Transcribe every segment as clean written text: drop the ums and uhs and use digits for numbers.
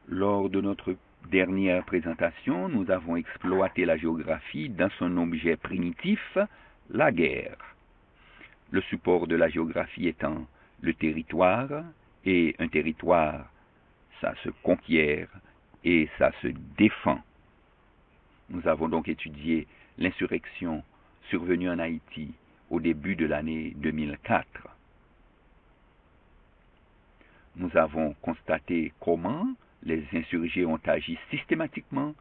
Lors de notre dernière présentation, nous avons exploité la géographie dans son objet primitif, la guerre. Le support de la géographie étant le territoire, et un territoire, ça se conquiert et ça se défend. Nous avons donc étudié l'insurrection survenue en Haïti au début de l'année 2004. Nous avons constaté comment les insurgés ont agi systématiquement,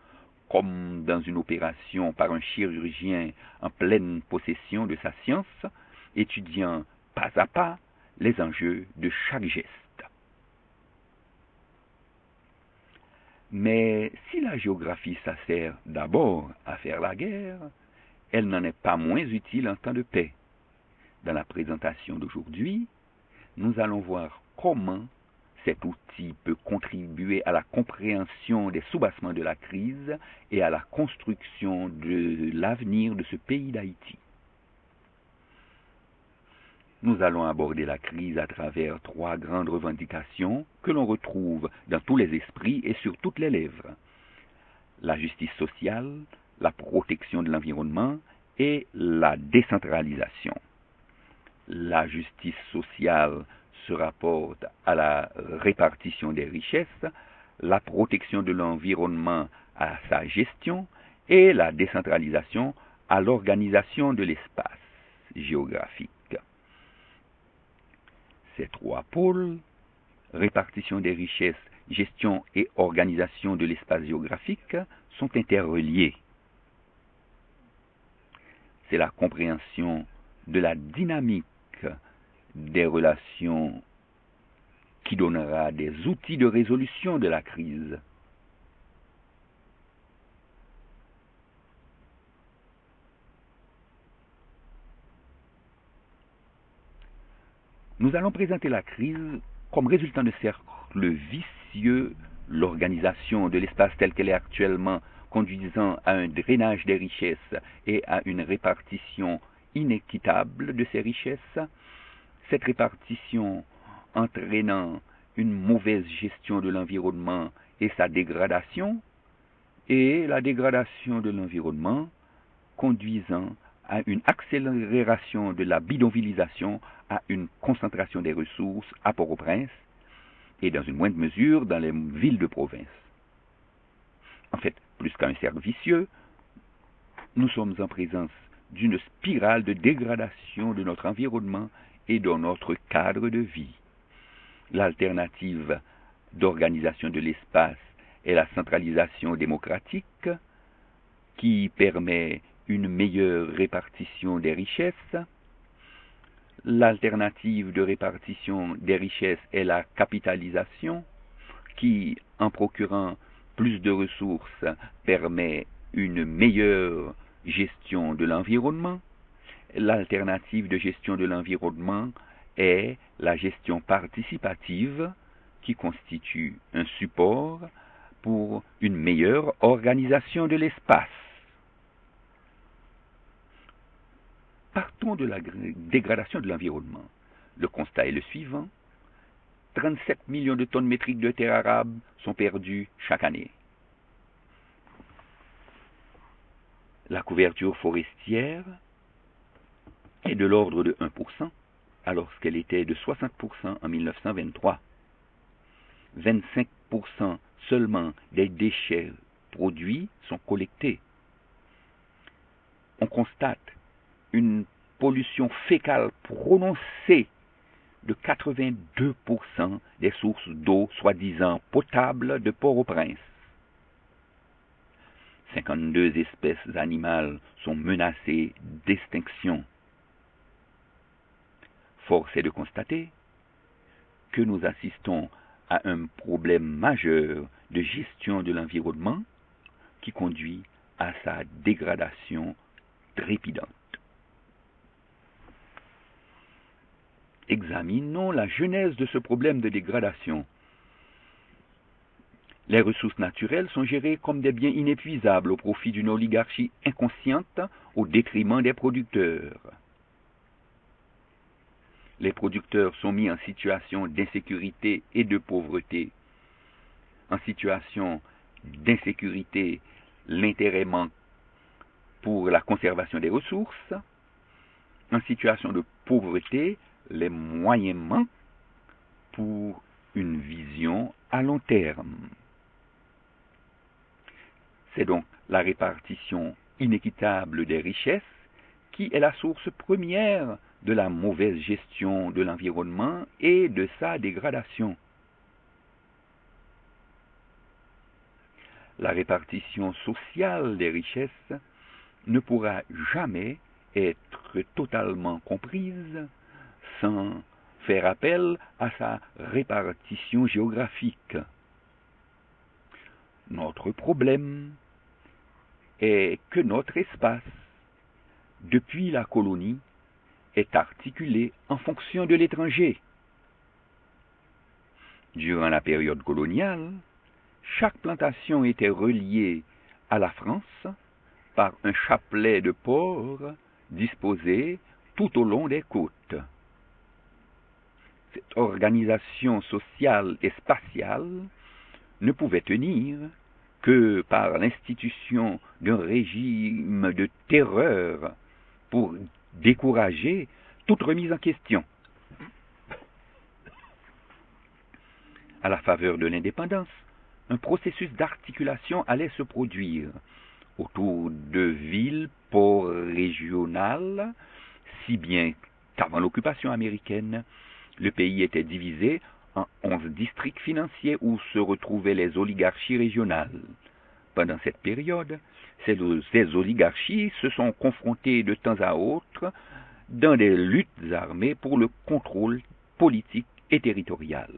comme dans une opération par un chirurgien en pleine possession de sa science, étudiant pas à pas les enjeux de chaque geste. Mais si la géographie sert d'abord à faire la guerre, elle n'en est pas moins utile en temps de paix. Dans la présentation d'aujourd'hui, nous allons voir comment cet outil peut contribuer à la compréhension des soubassements de la crise et à la construction de l'avenir de ce pays d'Haïti. Nous allons aborder la crise à travers trois grandes revendications que l'on retrouve dans tous les esprits et sur toutes les lèvres. La justice sociale, la protection de l'environnement et la décentralisation. La justice sociale se rapporte à la répartition des richesses, la protection de l'environnement à sa gestion et la décentralisation à l'organisation de l'espace géographique. Ces trois pôles, répartition des richesses, gestion et organisation de l'espace géographique, sont interreliés. C'est la compréhension de la dynamique des relations qui donnera des outils de résolution de la crise. Nous allons présenter la crise comme résultant de cercle vicieux, l'organisation de l'espace tel qu'elle est actuellement conduisant à un drainage des richesses et à une répartition inéquitable de ces richesses, cette répartition entraînant une mauvaise gestion de l'environnement et sa dégradation, et la dégradation de l'environnement conduisant à une accélération de la bidonvillisation, à une concentration des ressources à Port-au-Prince et dans une moindre mesure dans les villes de province. En fait, plus qu'un cercle vicieux, nous sommes en présence d'une spirale de dégradation de notre environnement et de notre cadre de vie. L'alternative d'organisation de l'espace est la centralisation démocratique qui permet une meilleure répartition des richesses. L'alternative de répartition des richesses est la capitalisation qui, en procurant plus de ressources, permet une meilleure gestion de l'environnement. L'alternative de gestion de l'environnement est la gestion participative qui constitue un support pour une meilleure organisation de l'espace. Partons de la dégradation de l'environnement. Le constat est le suivant. 37 millions de tonnes métriques de terres arables sont perdues chaque année. La couverture forestière est de l'ordre de 1%, alors qu'elle était de 60% en 1923. 25% seulement des déchets produits sont collectés. On constate une pollution fécale prononcée de 82% des sources d'eau soi-disant potables de Port-au-Prince. 52 espèces animales sont menacées d'extinction. Force est de constater que nous assistons à un problème majeur de gestion de l'environnement qui conduit à sa dégradation trépidante. Examinons la genèse de ce problème de dégradation. Les ressources naturelles sont gérées comme des biens inépuisables au profit d'une oligarchie inconsciente au détriment des producteurs. Les producteurs sont mis en situation d'insécurité et de pauvreté. En situation d'insécurité, l'intérêt manque pour la conservation des ressources. En situation de pauvreté, les moyens manquent pour une vision à long terme. C'est donc la répartition inéquitable des richesses qui est la source première de la mauvaise gestion de l'environnement et de sa dégradation. La répartition sociale des richesses ne pourra jamais être totalement comprise sans faire appel à sa répartition géographique. Notre problème est que notre espace, depuis la colonie, est articulé en fonction de l'étranger. Durant la période coloniale, chaque plantation était reliée à la France par un chapelet de ports disposés tout au long des côtes. Cette organisation sociale et spatiale ne pouvait tenir que par l'institution d'un régime de terreur pour décourager toute remise en question. À la faveur de l'indépendance, un processus d'articulation allait se produire autour de villes-ports régionales, si bien qu'avant l'occupation américaine, le pays était divisé en 11 districts financiers où se retrouvaient les oligarchies régionales. Pendant cette période, ces oligarchies se sont confrontées de temps à autre dans des luttes armées pour le contrôle politique et territorial.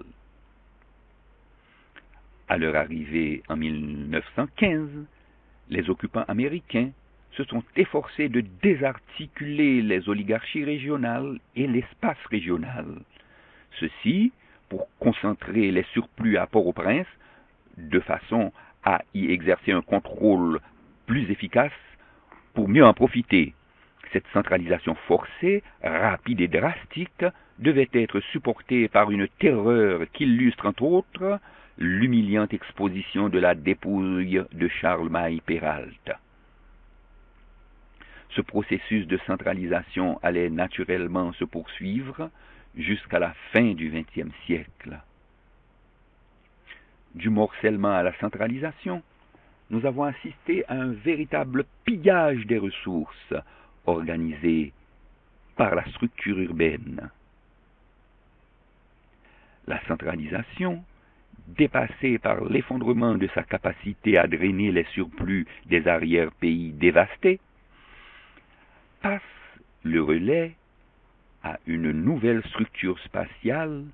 À leur arrivée en 1915, les occupants américains se sont efforcés de désarticuler les oligarchies régionales et l'espace régional. Ceci pour concentrer les surplus à Port-au-Prince de façon à y exercer un contrôle plus efficace pour mieux en profiter. Cette centralisation forcée, rapide et drastique, devait être supportée par une terreur qu'illustre entre autres l'humiliante exposition de la dépouille de Charles Maille Peralta. Ce processus de centralisation allait naturellement se poursuivre jusqu'à la fin du XXe siècle. Du morcellement à la centralisation, nous avons assisté à un véritable pillage des ressources organisé par la structure urbaine. La centralisation, dépassée par l'effondrement de sa capacité à drainer les surplus des arrière-pays dévastés, passe le relais à une nouvelle structure spatiale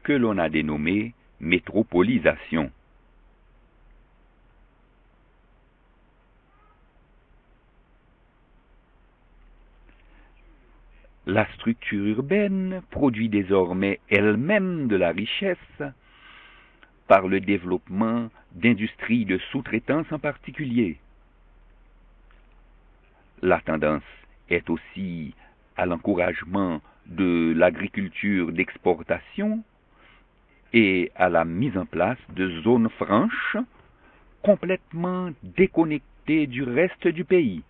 que l'on a dénommée métropolisation. La structure urbaine produit désormais elle-même de la richesse par le développement d'industries de sous-traitance en particulier. La tendance est aussi à l'encouragement de l'agriculture d'exportation et à la mise en place de zones franches complètement déconnectées du reste du pays.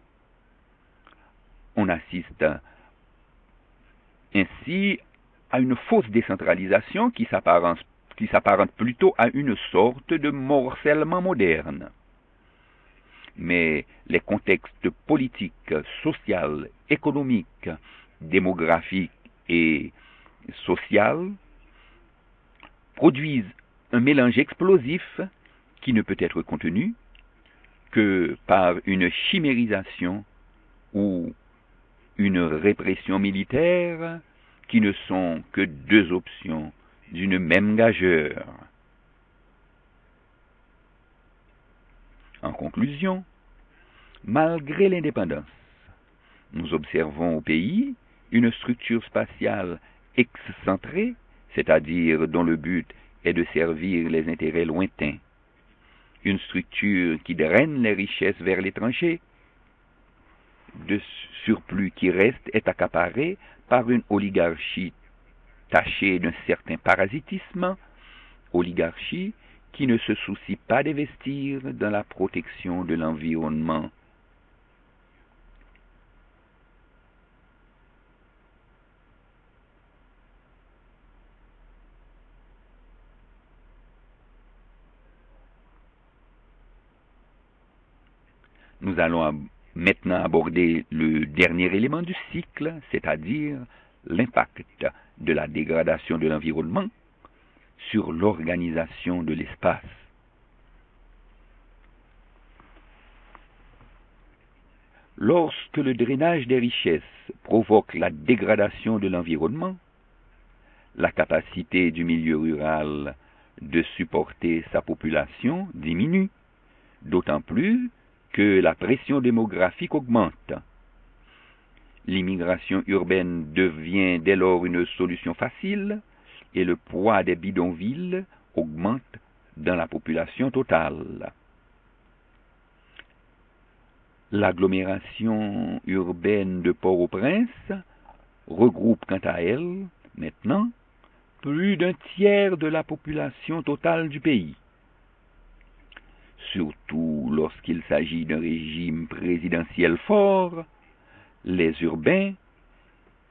On assiste ainsi à une fausse décentralisation qui s'apparente plutôt à une sorte de morcellement moderne. Mais les contextes politiques, sociaux, économiques, démographiques et sociaux produisent un mélange explosif qui ne peut être contenu que par une chimérisation ou une répression militaire qui ne sont que deux options d'une même gageure. En conclusion, malgré l'indépendance, nous observons au pays une structure spatiale excentrée, c'est-à-dire dont le but est de servir les intérêts lointains, une structure qui draine les richesses vers l'étranger, de surplus qui reste est accaparé par une oligarchie tachée d'un certain parasitisme, oligarchie qui ne se soucie pas d'investir dans la protection de l'environnement. Nous allons maintenant aborder le dernier élément du cycle, c'est-à-dire l'impact de la dégradation de l'environnement sur l'organisation de l'espace. Lorsque le drainage des richesses provoque la dégradation de l'environnement, la capacité du milieu rural de supporter sa population diminue, d'autant plus que la pression démographique augmente. L'immigration urbaine devient dès lors une solution facile et le poids des bidonvilles augmente dans la population totale. L'agglomération urbaine de Port-au-Prince regroupe quant à elle, maintenant, plus d'un tiers de la population totale du pays. Surtout lorsqu'il s'agit d'un régime présidentiel fort, les urbains,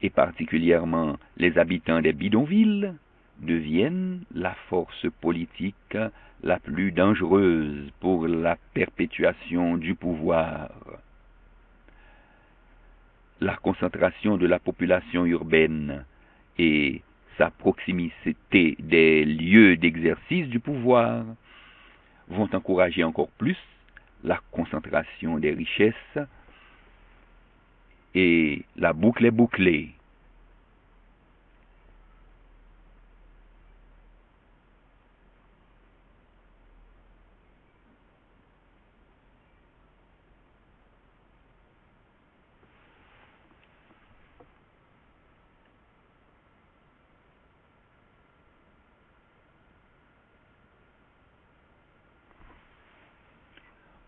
et particulièrement les habitants des bidonvilles, deviennent la force politique la plus dangereuse pour la perpétuation du pouvoir. La concentration de la population urbaine et sa proximité des lieux d'exercice du pouvoir vont encourager encore plus la concentration des richesses et la boucle est bouclée.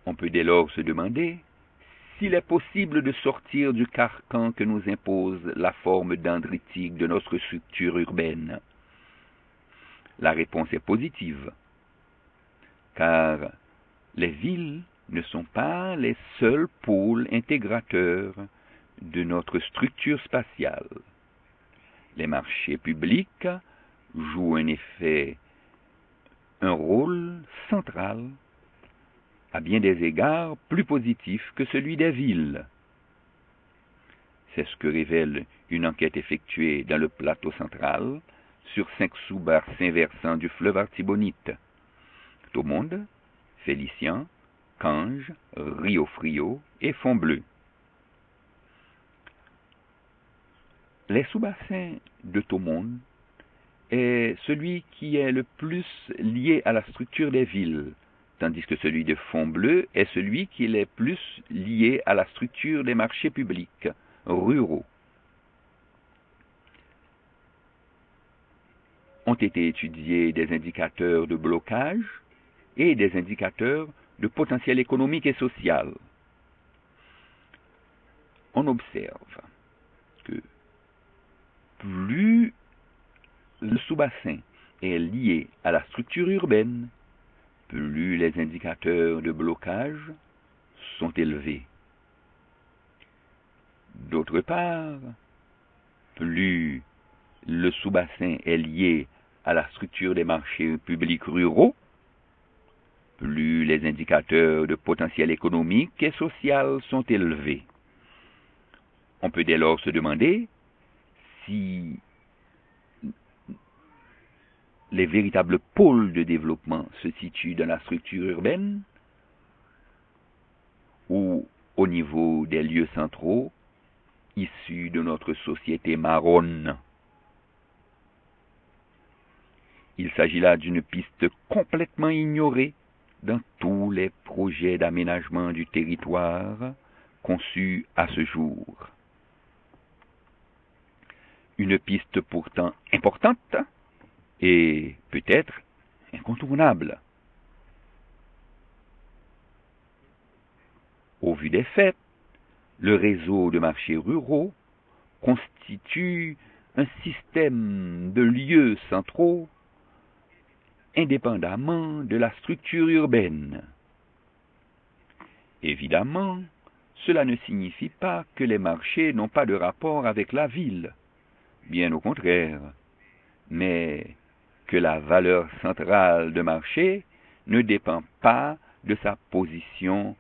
On peut dès lors se demander s'il est possible de sortir du carcan que nous impose la forme dendritique de notre structure urbaine. La réponse est positive, car les villes ne sont pas les seuls pôles intégrateurs de notre structure spatiale. Les marchés publics jouent en effet un rôle central, à bien des égards plus positif que celui des villes. C'est ce que révèle une enquête effectuée dans le plateau central sur 5 sous-bassins versants du fleuve Artibonite: Thomonde, Félician, Cange, Rio Frio et Font-Bleu. Les sous-bassins de Thomonde est celui qui est le plus lié à la structure des villes, tandis que celui de Font-Bleu est celui qui est le plus lié à la structure des marchés publics ruraux. Ont été étudiés des indicateurs de blocage et des indicateurs de potentiel économique et social. On observe que plus le sous-bassin est lié à la structure urbaine, plus les indicateurs de blocage sont élevés. D'autre part, plus le sous-bassin est lié à la structure des marchés publics ruraux, plus les indicateurs de potentiel économique et social sont élevés. On peut dès lors se demander si les véritables pôles de développement se situent dans la structure urbaine ou au niveau des lieux centraux issus de notre société marronne. Il s'agit là d'une piste complètement ignorée dans tous les projets d'aménagement du territoire conçus à ce jour. Une piste pourtant importante et peut-être incontournable. Au vu des faits, le réseau de marchés ruraux constitue un système de lieux centraux indépendamment de la structure urbaine. Évidemment, cela ne signifie pas que les marchés n'ont pas de rapport avec la ville, bien au contraire, mais que la valeur centrale de marché ne dépend pas de sa position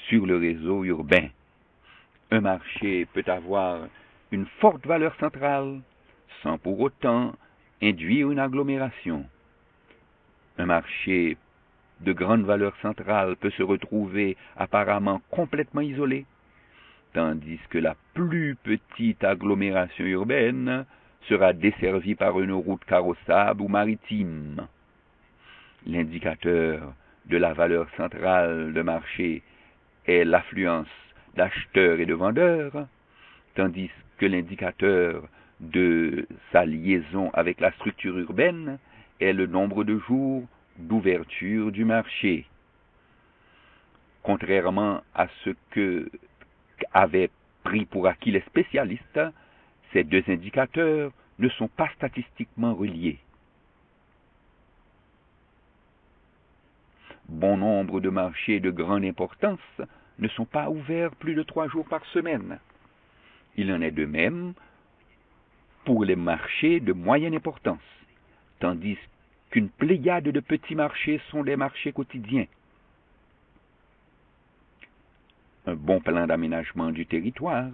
sur le réseau urbain. Un marché peut avoir une forte valeur centrale sans pour autant induire une agglomération. Un marché de grande valeur centrale peut se retrouver apparemment complètement isolé, tandis que la plus petite agglomération urbaine sera desservie par une route carrossable ou maritime. L'indicateur de la valeur centrale de marché est l'affluence d'acheteurs et de vendeurs, tandis que l'indicateur de sa liaison avec la structure urbaine est le nombre de jours d'ouverture du marché. Contrairement à ce que avaient pris pour acquis les spécialistes, ces deux indicateurs ne sont pas statistiquement reliés. Bon nombre de marchés de grande importance ne sont pas ouverts plus de 3 jours par semaine. Il en est de même pour les marchés de moyenne importance, tandis qu'une pléiade de petits marchés sont des marchés quotidiens. Un bon plan d'aménagement du territoire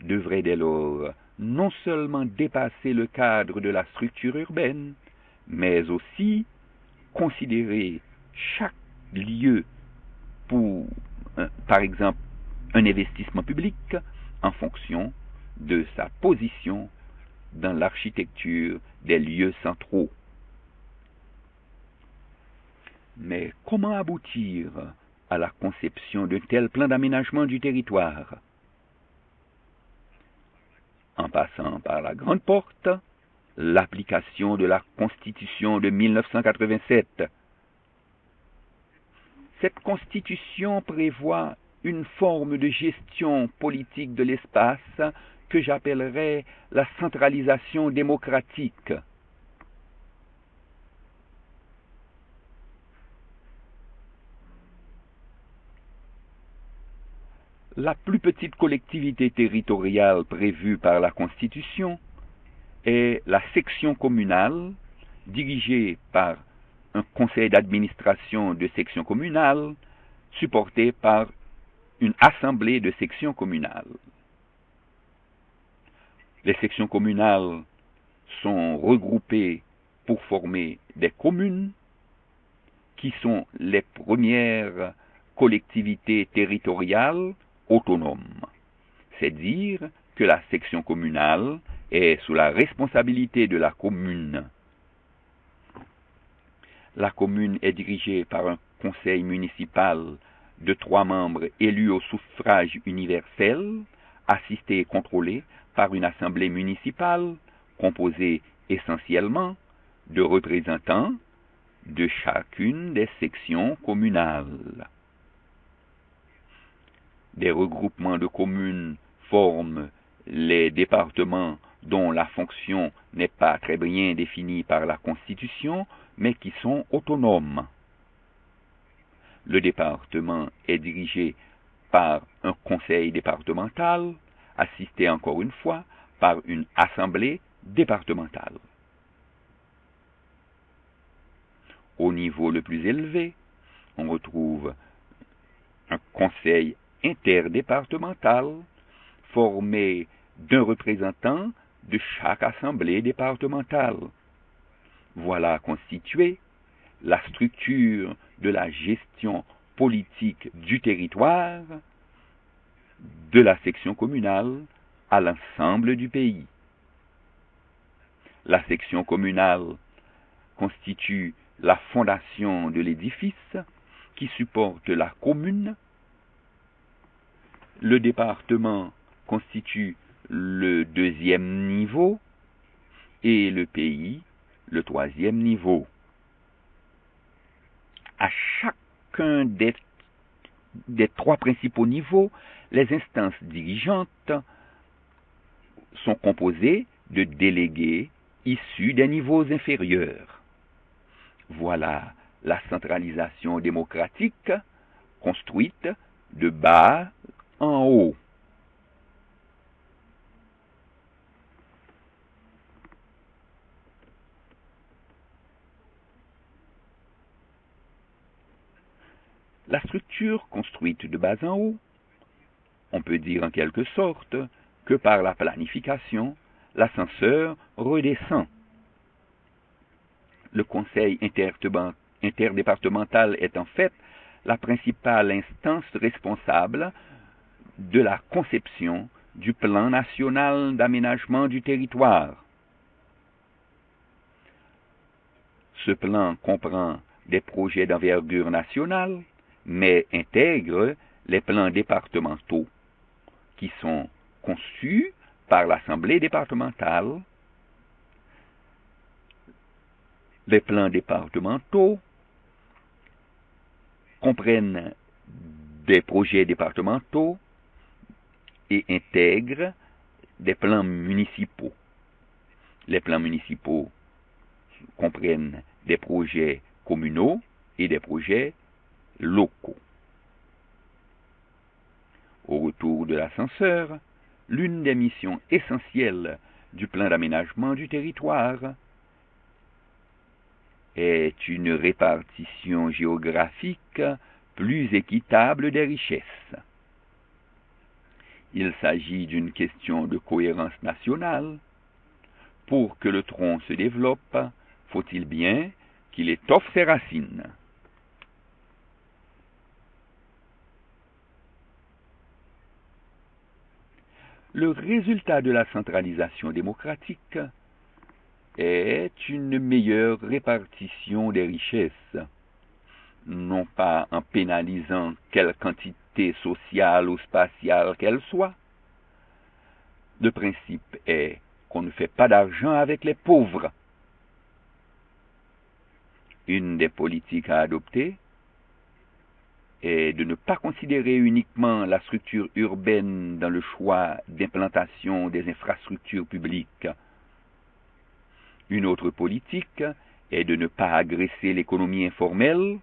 devrait dès lors non seulement dépasser le cadre de la structure urbaine, mais aussi considérer chaque lieu pour, par exemple, un investissement public en fonction de sa position dans l'architecture des lieux centraux. Mais comment aboutir à la conception d'un tel plan d'aménagement du territoire? En passant par la grande porte, l'application de la Constitution de 1987. Cette Constitution prévoit une forme de gestion politique de l'espace que j'appellerais la centralisation démocratique. La plus petite collectivité territoriale prévue par la Constitution est la section communale, dirigée par un conseil d'administration de section communale, supporté par une assemblée de sections communales. Les sections communales sont regroupées pour former des communes, qui sont les premières collectivités territoriales autonomes. C'est dire que la section communale est sous la responsabilité de la commune. La commune est dirigée par un conseil municipal de 3 membres élus au suffrage universel, assistés et contrôlés par une assemblée municipale composée essentiellement de représentants de chacune des sections communales. Des regroupements de communes forment les départements dont la fonction n'est pas très bien définie par la Constitution, mais qui sont autonomes. Le département est dirigé par un conseil départemental, assisté encore une fois par une assemblée départementale. Au niveau le plus élevé, on retrouve un conseil interdépartemental formé d'un représentant de chaque assemblée départementale. Voilà constituée la structure de la gestion politique du territoire de la section communale à l'ensemble du pays. La section communale constitue la fondation de l'édifice qui supporte la commune. Le département constitue le 2e niveau et le pays le 3e niveau. À chacun des 3 principaux niveaux, les instances dirigeantes sont composées de délégués issus des niveaux inférieurs. Voilà la centralisation démocratique construite de bas en haut. La structure construite de bas en haut, on peut dire en quelque sorte que par la planification, l'ascenseur redescend. Le conseil interdépartemental est en fait la principale instance responsable de la conception du plan national d'aménagement du territoire. Ce plan comprend des projets d'envergure nationale, mais intègre les plans départementaux qui sont conçus par l'Assemblée départementale. Les plans départementaux comprennent des projets départementaux et intègrent des plans municipaux. Les plans municipaux comprennent des projets communaux et des projets locaux. Au retour de l'ascenseur, l'une des missions essentielles du plan d'aménagement du territoire est une répartition géographique plus équitable des richesses. Il s'agit d'une question de cohérence nationale. Pour que le tronc se développe, faut-il bien qu'il étoffe ses racines. Le résultat de la centralisation démocratique est une meilleure répartition des richesses, non pas en pénalisant quelle quantité sociale ou spatiale qu'elle soit. Le principe est qu'on ne fait pas d'argent avec les pauvres. Une des politiques à adopter est de ne pas considérer uniquement la structure urbaine dans le choix d'implantation des infrastructures publiques. Une autre politique est de ne pas agresser l'économie informelle,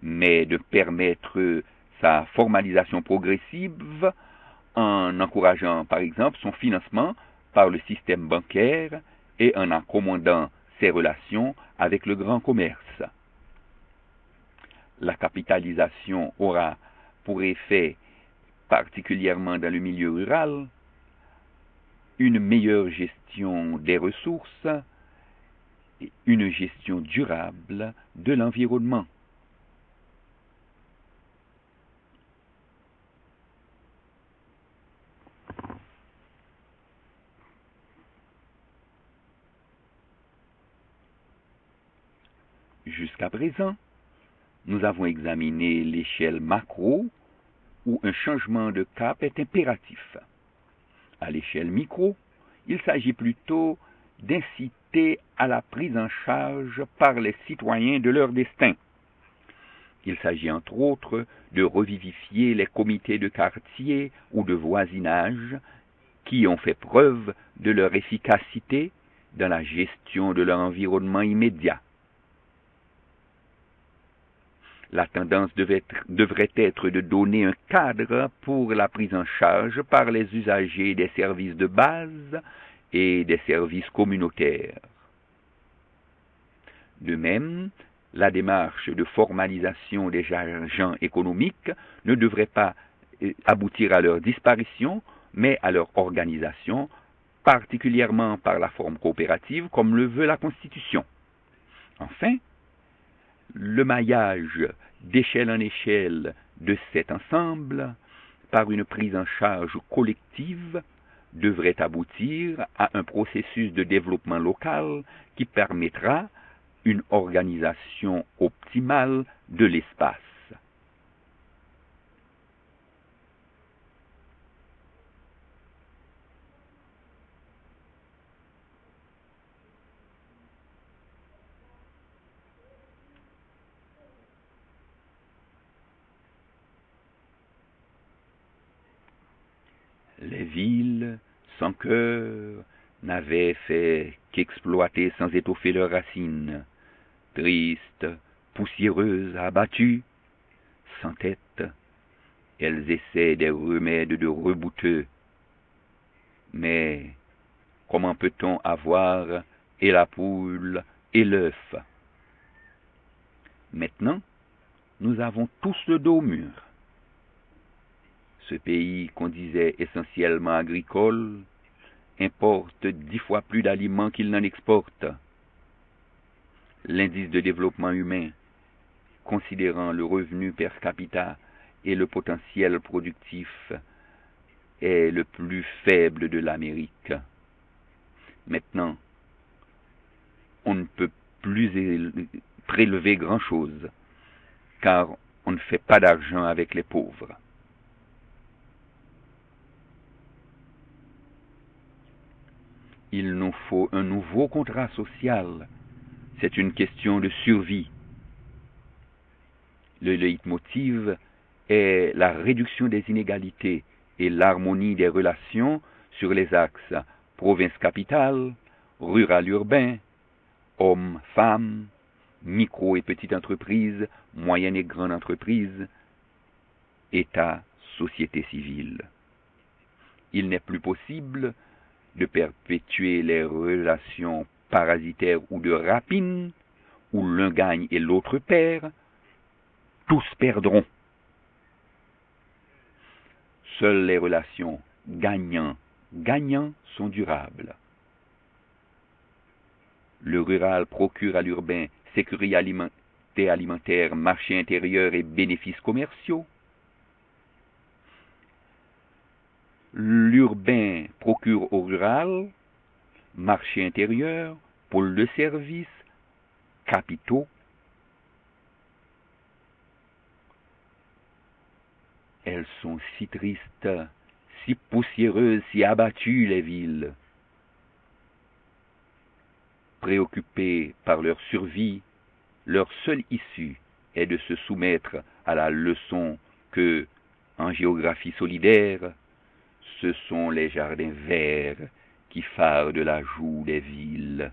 mais de permettre sa formalisation progressive en encourageant par exemple son financement par le système bancaire et en accommodant ses relations avec le grand commerce. La capitalisation aura pour effet, particulièrement dans le milieu rural, une meilleure gestion des ressources et une gestion durable de l'environnement. Jusqu'à présent, nous avons examiné l'échelle macro où un changement de cap est impératif. À l'échelle micro, il s'agit plutôt d'inciter à la prise en charge par les citoyens de leur destin. Il s'agit entre autres de revivifier les comités de quartier ou de voisinage qui ont fait preuve de leur efficacité dans la gestion de leur environnement immédiat. La tendance devrait être de donner un cadre pour la prise en charge par les usagers des services de base et des services communautaires. De même, la démarche de formalisation des agents économiques ne devrait pas aboutir à leur disparition, mais à leur organisation, particulièrement par la forme coopérative, comme le veut la Constitution. Enfin, le maillage d'échelle en échelle de cet ensemble, par une prise en charge collective, devrait aboutir à un processus de développement local qui permettra une organisation optimale de l'espace. Les villes, sans cœur, n'avaient fait qu'exploiter sans étoffer leurs racines. Tristes, poussiéreuses, abattues, sans tête, elles essaient des remèdes de rebouteux. Mais comment peut-on avoir et la poule et l'œuf? Maintenant, nous avons tous le dos mûr. Ce pays qu'on disait essentiellement agricole importe 10 fois plus d'aliments qu'il n'en exporte. L'indice de développement humain, considérant le revenu per capita et le potentiel productif, est le plus faible de l'Amérique. Maintenant, on ne peut plus prélever grand-chose, car on ne fait pas d'argent avec les pauvres. Il nous faut un nouveau contrat social. C'est une question de survie. Le leitmotiv est la réduction des inégalités et l'harmonie des relations sur les axes province-capitale, rural-urbain, homme-femme, micro- et petite entreprise, moyenne et grande entreprise, État, société civile. Il n'est plus possible de perpétuer les relations parasitaires ou de rapine, où l'un gagne et l'autre perd. Tous perdront. Seules les relations gagnant-gagnant sont durables. Le rural procure à l'urbain sécurité alimentaire, marché intérieur et bénéfices commerciaux. L'urbain procure au rural marché intérieur, pôle de services, capitaux. Elles sont si tristes, si poussiéreuses, si abattues, les villes. Préoccupées par leur survie, leur seule issue est de se soumettre à la leçon que, en géographie solidaire, ce sont les jardins verts qui fardent la joue des villes.